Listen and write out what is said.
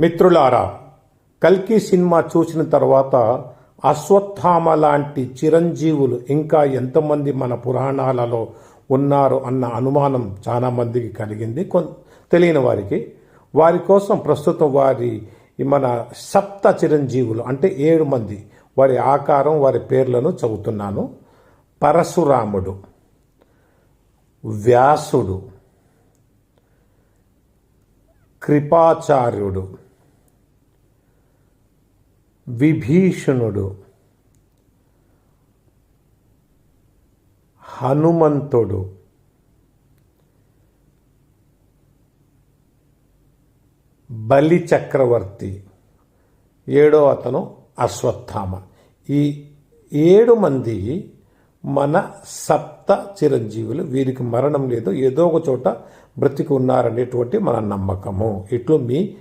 మిత్రులారా, కల్కి సినిమా చూసిన తర్వాత అశ్వత్థామ లాంటి చిరంజీవులు ఇంకా ఎంతమంది మన పురాణాలలో ఉన్నారు అన్న అనుమానం చాలా మందికి కలిగింది. తెలియని వారి కోసం ప్రస్తుతం మన సప్త చిరంజీవులు అంటే 7 మంది వారి ఆకారం, వారి పేర్లను చదువుతున్నాను. పరశురాముడు, వ్యాసుడు, కృపాచార్యుడు, విభీషణుడు, హనుమంతుడు, బలి చక్రవర్తి, 7వ అతను అశ్వత్థామ. ఈ 7 మంది మన సప్త చిరంజీవులు. వీరికి మరణం లేదు, ఏదో ఒక చోట బ్రతికి ఉన్నారనేటువంటి మన నమ్మకము. ఇట్లు మీ